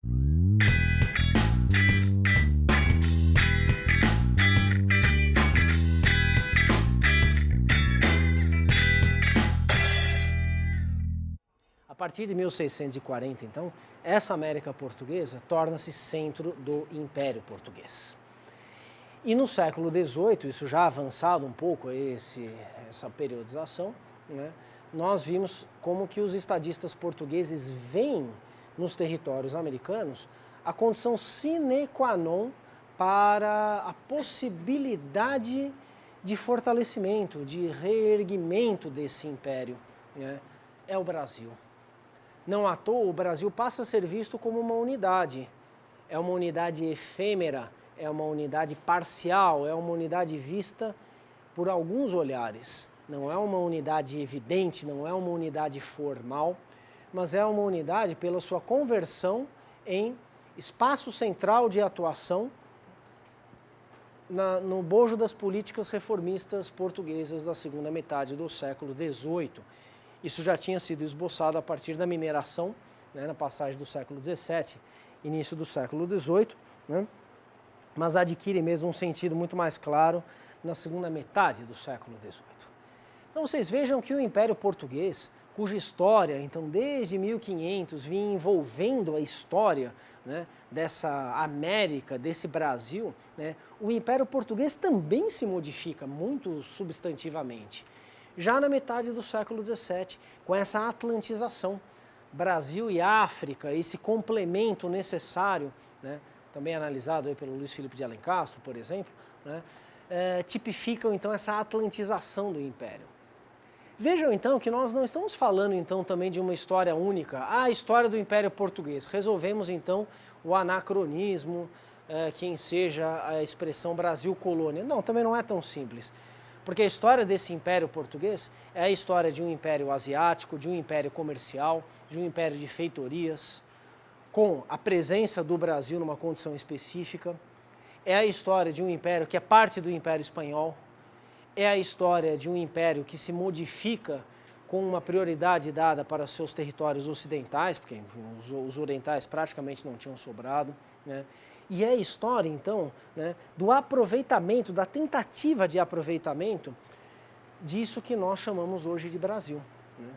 A partir de 1640, então, essa América Portuguesa torna-se centro do Império Português. E no século XVIII, isso já avançado um pouco essa periodização, né, nós vimos como que os estadistas portugueses veem nos territórios americanos a condição sine qua non para a possibilidade de fortalecimento, de reerguimento desse império, né, é o Brasil. Não à toa, o Brasil passa a ser visto como uma unidade. É uma unidade efêmera, é uma unidade parcial, é uma unidade vista por alguns olhares. Não é uma unidade evidente, não é uma unidade formal, mas é uma unidade pela sua conversão em espaço central de atuação no bojo das políticas reformistas portuguesas da segunda metade do século XVIII. Isso já tinha sido esboçado a partir da mineração, né, na passagem do século XVII, início do século XVIII, né, mas adquire mesmo um sentido muito mais claro na segunda metade do século XVIII. Então vocês vejam que o Império Português, cuja história, então desde 1500, vinha envolvendo a história, né, dessa América, desse Brasil, né, o Império Português também se modifica muito substantivamente. Já na metade do século XVII, com essa atlantização, Brasil e África, esse complemento necessário, né, também analisado aí pelo Luiz Felipe de Alencastro, por exemplo, né, tipificam então essa atlantização do Império. Vejam então que nós não estamos falando então também de uma história única, a história do Império Português. Resolvemos então o anacronismo, que enseja a expressão Brasil colônia. Não, também não é tão simples. Porque a história desse Império Português é a história de um império asiático, de um império comercial, de um império de feitorias, com a presença do Brasil numa condição específica. É a história de um império que é parte do Império Espanhol. É a história de um império que se modifica com uma prioridade dada para seus territórios ocidentais, porque os orientais praticamente não tinham sobrado, né? E é a história, então, né, do aproveitamento, da tentativa de aproveitamento disso que nós chamamos hoje de Brasil, né?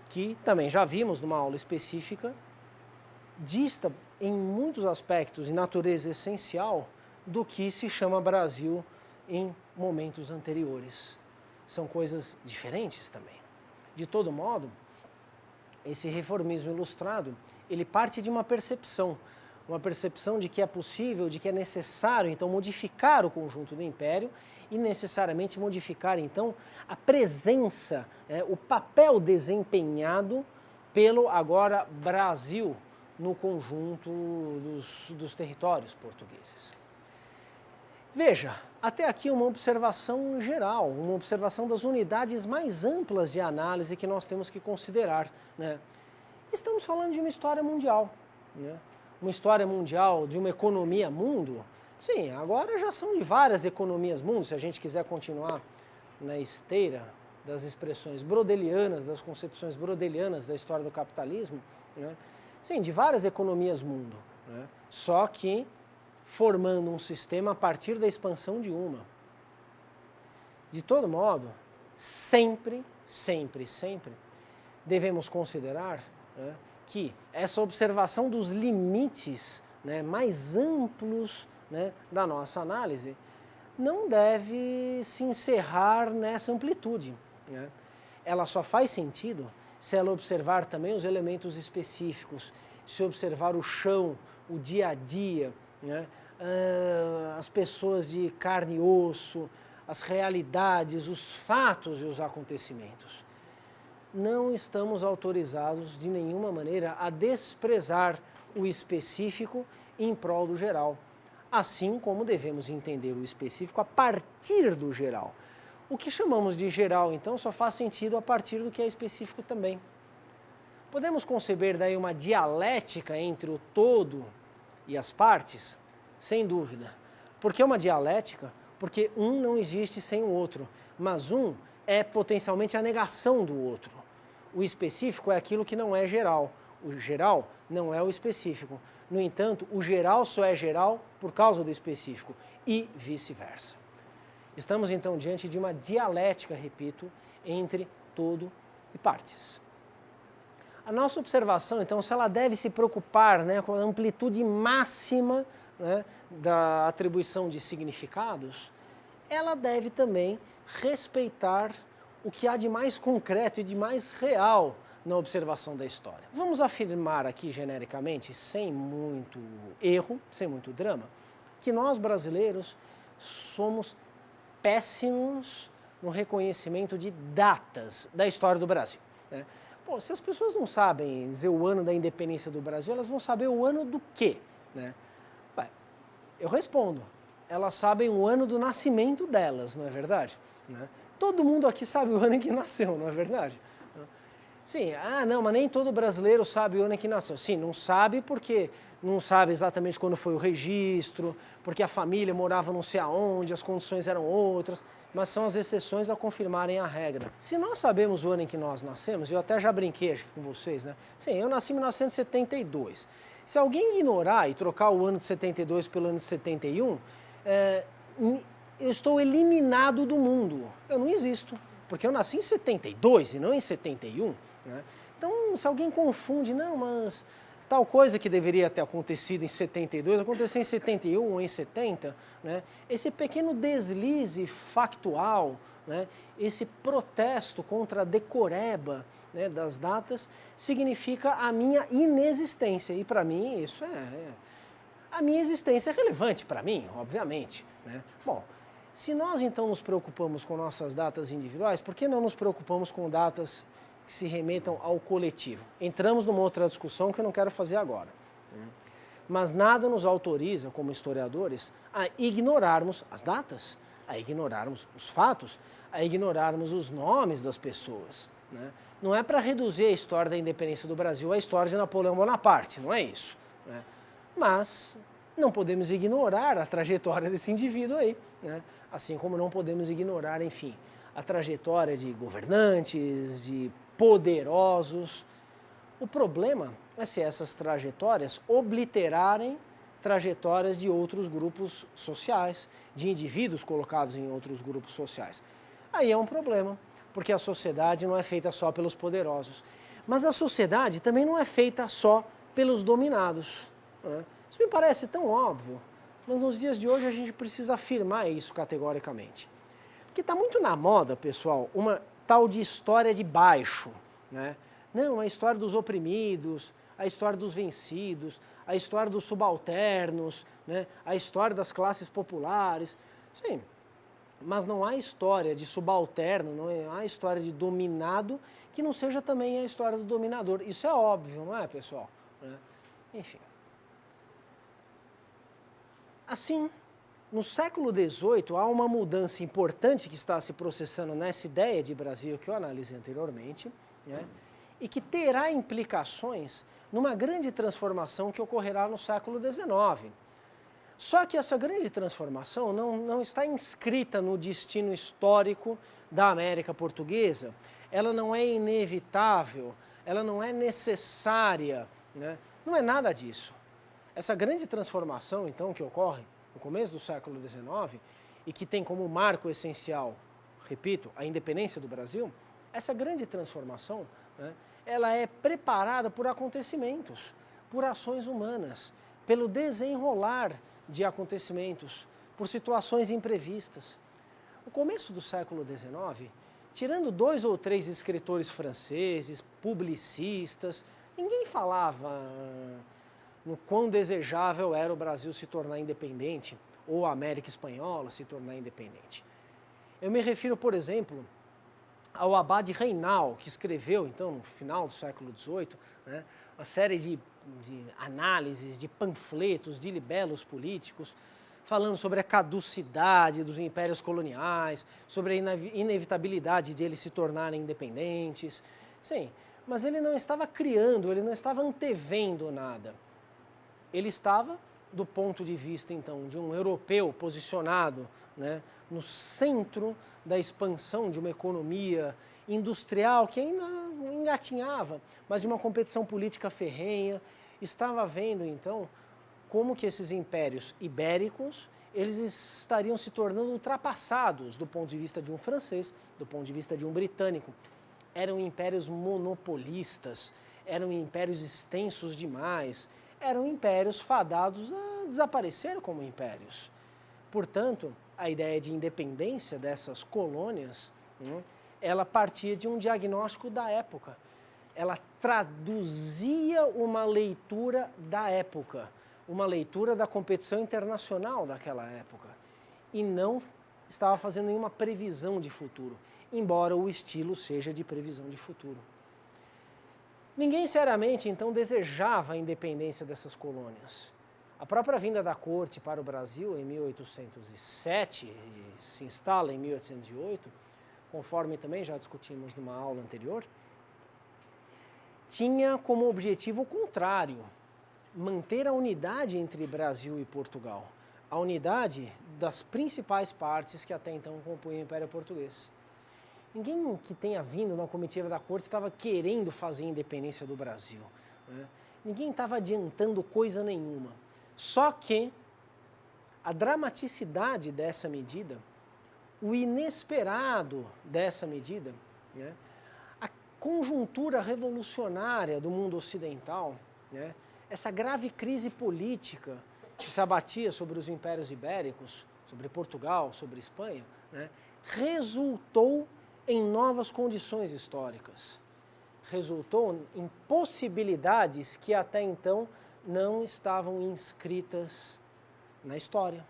Que também já vimos numa aula específica, dista em muitos aspectos e natureza essencial do que se chama Brasil em momentos anteriores. São coisas diferentes também. De todo modo, esse reformismo ilustrado, ele parte de uma percepção de que é possível, de que é necessário, então, modificar o conjunto do Império e necessariamente modificar, então, a presença, o papel desempenhado pelo, agora, Brasil no conjunto dos territórios portugueses. Veja, até aqui uma observação geral, uma observação das unidades mais amplas de análise que nós temos que considerar, né? Estamos falando de uma história mundial, né? Uma história mundial, de uma economia mundo, sim, agora já são de várias economias mundo, se a gente quiser continuar na esteira das expressões brodelianas, das concepções brodelianas da história do capitalismo, né? Sim, de várias economias mundo, né? Só que formando um sistema a partir da expansão de uma. De todo modo, sempre devemos considerar, né, que essa observação dos limites, né, mais amplos, né, da nossa análise não deve se encerrar nessa amplitude, né? Ela só faz sentido se ela observar também os elementos específicos, se observar o chão, o dia a dia, né, as pessoas de carne e osso, as realidades, os fatos e os acontecimentos. Não estamos autorizados de nenhuma maneira a desprezar o específico em prol do geral, assim como devemos entender o específico a partir do geral. O que chamamos de geral, então, só faz sentido a partir do que é específico também. Podemos conceber daí uma dialética entre o todo e as partes? Sem dúvida. Por que uma dialética? Porque um não existe sem o outro, mas um é potencialmente a negação do outro. O específico é aquilo que não é geral, o geral não é o específico. No entanto, o geral só é geral por causa do específico e vice-versa. Estamos então diante de uma dialética, repito, entre todo e partes. A nossa observação, então, se ela deve se preocupar, né, com a amplitude máxima, né, da atribuição de significados, ela deve também respeitar o que há de mais concreto e de mais real na observação da história. Vamos afirmar aqui genericamente, sem muito erro, sem muito drama, que nós brasileiros somos péssimos no reconhecimento de datas da história do Brasil, né? Pô, se as pessoas não sabem dizer o ano da independência do Brasil, elas vão saber o ano do quê, né? Bem, eu respondo, elas sabem o ano do nascimento delas, não é verdade? Né? Todo mundo aqui sabe o ano em que nasceu, não é verdade? Sim, não, mas nem todo brasileiro sabe o ano em que nasceu. Sim, não sabe porque não sabe exatamente quando foi o registro, porque a família morava não sei aonde, as condições eram outras, mas são as exceções a confirmarem a regra. Se nós sabemos o ano em que nós nascemos, eu até já brinquei aqui com vocês, né? Sim, eu nasci em 1972. Se alguém ignorar e trocar o ano de 72 pelo ano de 71, eu estou eliminado do mundo. Eu não existo, porque eu nasci em 72 e não em 71. Né? Então, se alguém confunde, não, mas tal coisa que deveria ter acontecido em 72, aconteceu em 71 ou em 70, né? Esse pequeno deslize factual, né? Esse protesto contra a decoreba, né, das datas, significa a minha inexistência. E para mim, isso a minha existência é relevante para mim, obviamente. Né? Bom, se nós então nos preocupamos com nossas datas individuais, por que não nos preocupamos com datas que se remetam ao coletivo? Entramos numa outra discussão que eu não quero fazer agora. Mas nada nos autoriza, como historiadores, a ignorarmos as datas, a ignorarmos os fatos, a ignorarmos os nomes das pessoas. Né? Não é para reduzir a história da independência do Brasil à história de Napoleão Bonaparte, não é isso. Né? Mas não podemos ignorar a trajetória desse indivíduo aí, né? Assim como não podemos ignorar, enfim, a trajetória de governantes, de poderosos. O problema é se essas trajetórias obliterarem trajetórias de outros grupos sociais, de indivíduos colocados em outros grupos sociais. Aí é um problema, porque a sociedade não é feita só pelos poderosos, mas a sociedade também não é feita só pelos dominados, né? Isso me parece tão óbvio, mas nos dias de hoje a gente precisa afirmar isso categoricamente. Porque está muito na moda, pessoal, uma tal de história de baixo, né? Não, a história dos oprimidos, a história dos vencidos, a história dos subalternos, né? A história das classes populares. Sim, mas não há história de subalterno, não há história de dominado que não seja também a história do dominador. Isso é óbvio, não é, pessoal? Enfim. Assim, no século XVIII, há uma mudança importante que está se processando nessa ideia de Brasil que eu analisei anteriormente, né, e que terá implicações numa grande transformação que ocorrerá no século XIX. Só que essa grande transformação não está inscrita no destino histórico da América Portuguesa, ela não é inevitável, ela não é necessária, né? Não é nada disso. Essa grande transformação, então, que ocorre no começo do século XIX e que tem como marco essencial, repito, a independência do Brasil, essa grande transformação, né, ela é preparada por acontecimentos, por ações humanas, pelo desenrolar de acontecimentos, por situações imprevistas. No começo do século XIX, tirando 2 ou 3 escritores franceses, publicistas, ninguém falava no quão desejável era o Brasil se tornar independente, ou a América Espanhola se tornar independente. Eu me refiro, por exemplo, ao Abade Reinal, que escreveu, então, no final do século XVIII, né, uma série de análises, de panfletos, de libelos políticos, falando sobre a caducidade dos impérios coloniais, sobre a inevitabilidade de eles se tornarem independentes. Sim, mas ele não estava criando, ele não estava antevendo nada. Ele estava, do ponto de vista, então, de um europeu posicionado, né, no centro da expansão de uma economia industrial que ainda engatinhava, mas de uma competição política ferrenha. estava vendo então como que esses impérios ibéricos eles estariam se tornando ultrapassados do ponto de vista de um francês, do ponto de vista de um britânico. Eram impérios monopolistas, eram impérios extensos demais, eram impérios fadados a desaparecer como impérios. Portanto, a ideia de independência dessas colônias, ela partia de um diagnóstico da época. Ela traduzia uma leitura da época, uma leitura da competição internacional daquela época, e não estava fazendo nenhuma previsão de futuro, embora o estilo seja de previsão de futuro. Ninguém seriamente, então, desejava a independência dessas colônias. A própria vinda da corte para o Brasil em 1807 e se instala em 1808, conforme também já discutimos numa aula anterior, tinha como objetivo o contrário, manter a unidade entre Brasil e Portugal, a unidade das principais partes que até então compunham o Império Português. Ninguém que tenha vindo na comitiva da corte estava querendo fazer a independência do Brasil, né? Ninguém estava adiantando coisa nenhuma. Só que a dramaticidade dessa medida, o inesperado dessa medida, né? A conjuntura revolucionária do mundo ocidental, né? Essa grave crise política que se abatia sobre os impérios ibéricos, sobre Portugal, sobre Espanha, né? Resultou em novas condições históricas. Resultou em possibilidades que até então não estavam inscritas na história.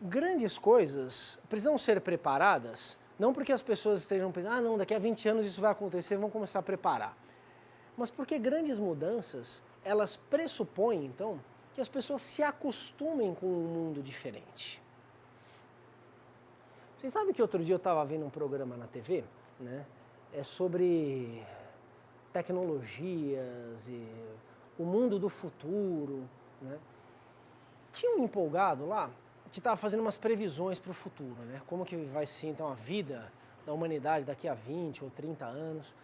Grandes coisas precisam ser preparadas, não porque as pessoas estejam pensando, não, daqui a 20 anos isso vai acontecer, vamos começar a preparar. Mas porque grandes mudanças, elas pressupõem, então, que as pessoas se acostumem com um mundo diferente. Vocês sabem que outro dia eu estava vendo um programa na TV, né? É sobre tecnologias e o mundo do futuro, né? Tinha um empolgado lá que estava fazendo umas previsões para o futuro, né? Como que vai ser então a vida da humanidade daqui a 20 ou 30 anos,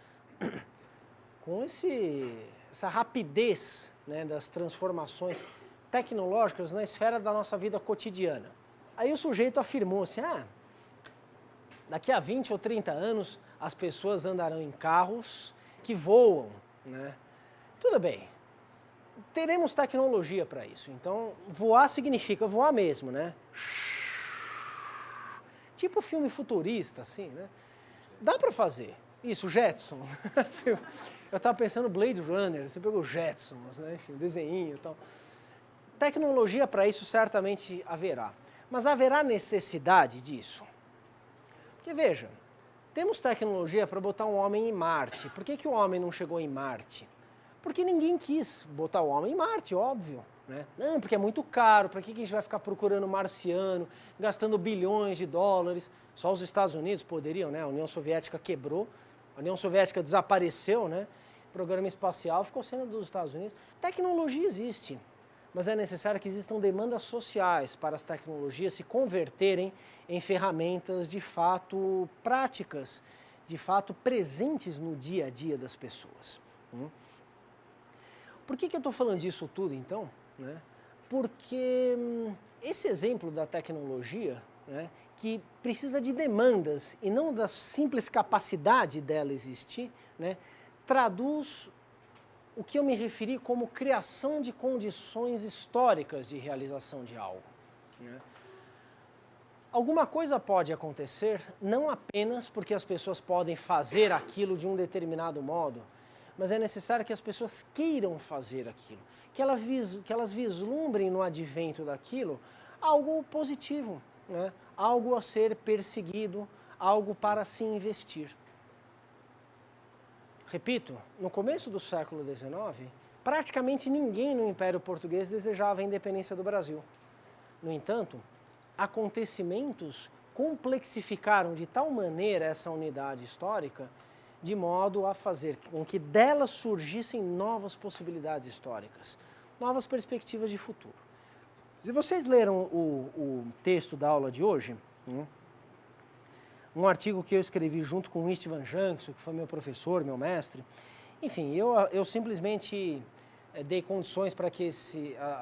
com essa rapidez, né, das transformações tecnológicas na esfera da nossa vida cotidiana. Aí o sujeito afirmou assim, daqui a 20 ou 30 anos as pessoas andarão em carros que voam, né? Tudo bem, teremos tecnologia para isso, então voar significa voar mesmo, né? Tipo filme futurista, assim, né? Dá para fazer. Isso, Jetson. Eu estava pensando Blade Runner, você pegou Jetsons, né? Enfim, desenho e tal. Tecnologia para isso certamente haverá, mas haverá necessidade disso? Porque veja, temos tecnologia para botar um homem em Marte. Por que o homem não chegou em Marte? Porque ninguém quis botar o homem em Marte, óbvio, né? Não, porque é muito caro, para que a gente vai ficar procurando marciano, gastando bilhões de dólares? Só os Estados Unidos poderiam, né? A União Soviética quebrou, a União Soviética desapareceu, né? O programa espacial ficou sendo dos Estados Unidos. Tecnologia existe, mas é necessário que existam demandas sociais para as tecnologias se converterem em ferramentas de fato práticas, de fato presentes no dia a dia das pessoas. Por que eu estou falando disso tudo, então? Né? Porque esse exemplo da tecnologia, né, que precisa de demandas e não da simples capacidade dela existir, né, traduz o que eu me referi como criação de condições históricas de realização de algo, né? Alguma coisa pode acontecer não apenas porque as pessoas podem fazer aquilo de um determinado modo, mas é necessário que as pessoas queiram fazer aquilo, que elas vislumbrem no advento daquilo algo positivo, né? Algo a ser perseguido, algo para se investir. Repito, no começo do século XIX, praticamente ninguém no Império Português desejava a independência do Brasil. No entanto, acontecimentos complexificaram de tal maneira essa unidade histórica, de modo a fazer com que dela surgissem novas possibilidades históricas, novas perspectivas de futuro. Se vocês leram o texto da aula de hoje, um artigo que eu escrevi junto com o Istvan Jankso, que foi meu professor, meu mestre, enfim, eu simplesmente dei condições para que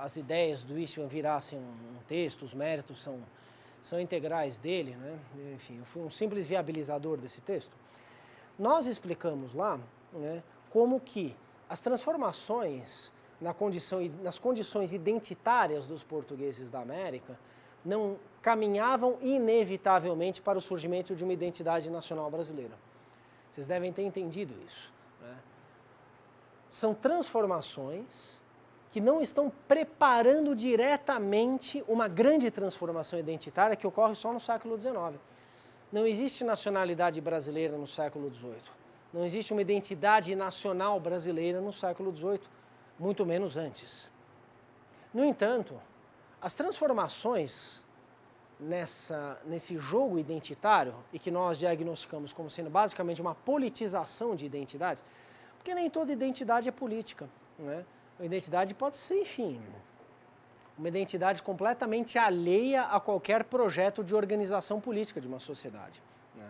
as ideias do Eastman virassem um texto, os méritos são integrais dele, né? Enfim, eu fui um simples viabilizador desse texto. Nós explicamos lá, né, como que as transformações nas condições identitárias dos portugueses da América não caminhavam inevitavelmente para o surgimento de uma identidade nacional brasileira. Vocês devem ter entendido isso, né? São transformações que não estão preparando diretamente uma grande transformação identitária que ocorre só no século XIX. Não existe nacionalidade brasileira no século XVIII. Não existe uma identidade nacional brasileira no século XVIII, muito menos antes. No entanto, as transformações nesse jogo identitário, e que nós diagnosticamos como sendo basicamente uma politização de identidades, porque nem toda identidade é política, né? A identidade pode ser, enfim, uma identidade completamente alheia a qualquer projeto de organização política de uma sociedade, né?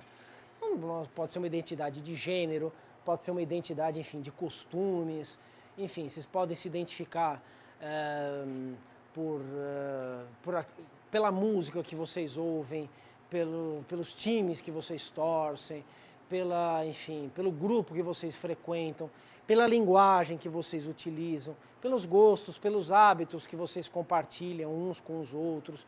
Pode ser uma identidade de gênero, pode ser uma identidade, enfim, de costumes, enfim, vocês podem se identificar pela música que vocês ouvem, pelos times que vocês torcem, pelo grupo que vocês frequentam, pela linguagem que vocês utilizam, pelos gostos, pelos hábitos que vocês compartilham uns com os outros.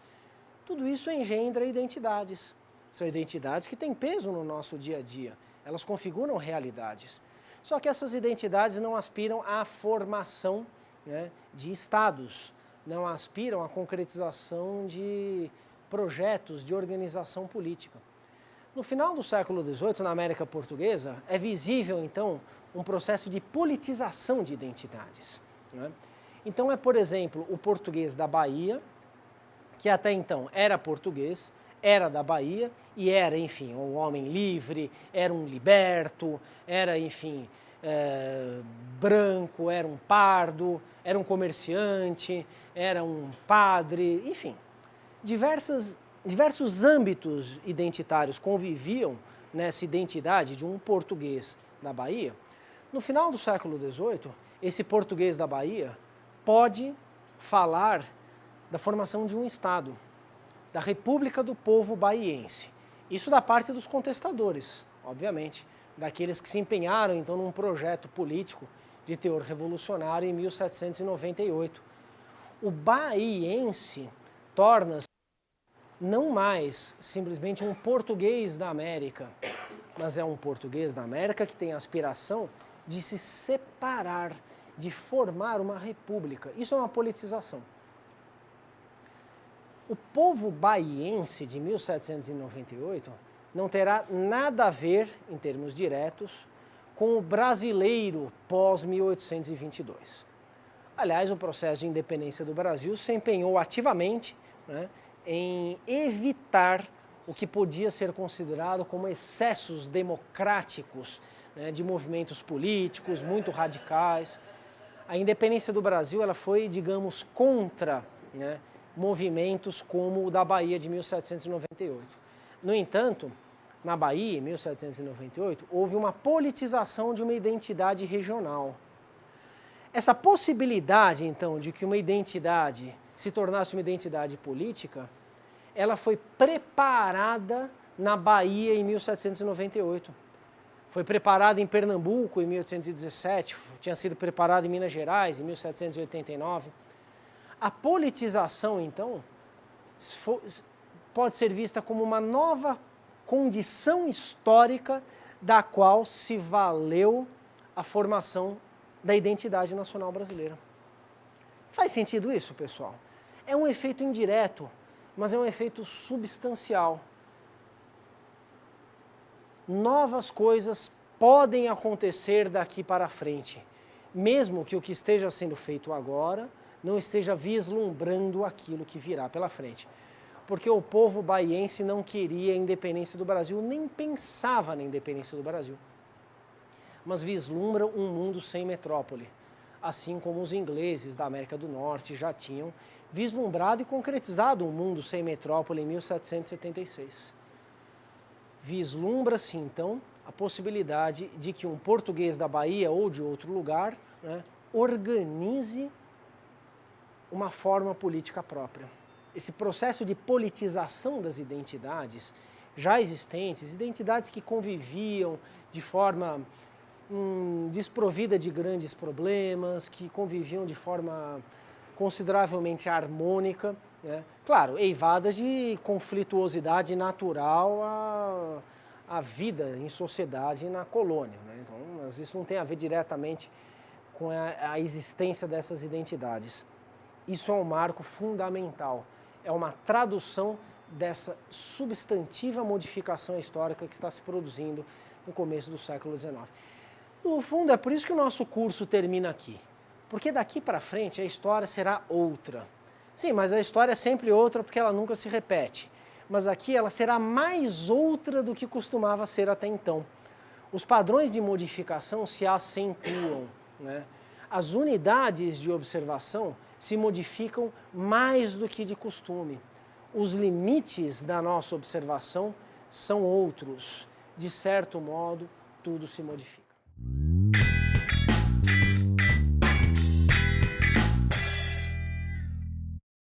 Tudo isso engendra identidades. São identidades que têm peso no nosso dia a dia. Elas configuram realidades. Só que essas identidades não aspiram à formação, né, de estados, não aspiram à concretização de projetos de organização política. No final do século XVIII, na América Portuguesa, é visível, então, um processo de politização de identidades, né? Então é, por exemplo, o português da Bahia, que até então era português, era da Bahia e era, enfim, um homem livre, era um liberto, era, enfim, branco, era um pardo, era um comerciante, era um padre, enfim, diversos âmbitos identitários conviviam nessa identidade de um português da Bahia. No final do século XVIII, esse português da Bahia pode falar da formação de um Estado, da República do Povo Baiense. Isso da parte dos contestadores, obviamente, daqueles que se empenharam então num projeto político de teor revolucionário em 1798. O baiense torna-se não mais simplesmente um português da América, mas é um português da América que tem a aspiração de se separar, de formar uma república. Isso é uma politização. O povo baiense de 1798 não terá nada a ver, em termos diretos, com o brasileiro pós-1822. Aliás, o processo de independência do Brasil se empenhou ativamente, né, em evitar o que podia ser considerado como excessos democráticos, né, de movimentos políticos muito radicais. A independência do Brasil ela foi, digamos, contra, né, movimentos como o da Bahia de 1798. No entanto, na Bahia, em 1798, houve uma politização de uma identidade regional. Essa possibilidade, então, de que uma identidade se tornasse uma identidade política, ela foi preparada na Bahia em 1798. Foi preparada em Pernambuco em 1817, tinha sido preparada em Minas Gerais em 1789. A politização, então, pode ser vista como uma nova condição histórica da qual se valeu a formação da identidade nacional brasileira. Faz sentido isso, pessoal? É um efeito indireto, mas é um efeito substancial. Novas coisas podem acontecer daqui para frente, mesmo que o que esteja sendo feito agora não esteja vislumbrando aquilo que virá pela frente. Porque o povo baiense não queria a independência do Brasil, nem pensava na independência do Brasil. Mas vislumbram um mundo sem metrópole, assim como os ingleses da América do Norte já tinham vislumbrado e concretizado um mundo sem metrópole em 1776. Vislumbra-se, então, a possibilidade de que um português da Bahia ou de outro lugar, né, organize uma forma política própria. Esse processo de politização das identidades já existentes, identidades que conviviam de forma desprovida de grandes problemas, que conviviam de forma consideravelmente harmônica, né? Claro, eivadas de conflituosidade natural à vida em sociedade na colônia, né? Então, mas isso não tem a ver diretamente com a existência dessas identidades. Isso é um marco fundamental, é uma tradução dessa substantiva modificação histórica que está se produzindo no começo do século XIX. No fundo, é por isso que o nosso curso termina aqui, porque daqui para frente a história será outra. Sim, mas a história é sempre outra porque ela nunca se repete, mas aqui ela será mais outra do que costumava ser até então. Os padrões de modificação se acentuam, né? As unidades de observação se modificam mais do que de costume. Os limites da nossa observação são outros. De certo modo, tudo se modifica.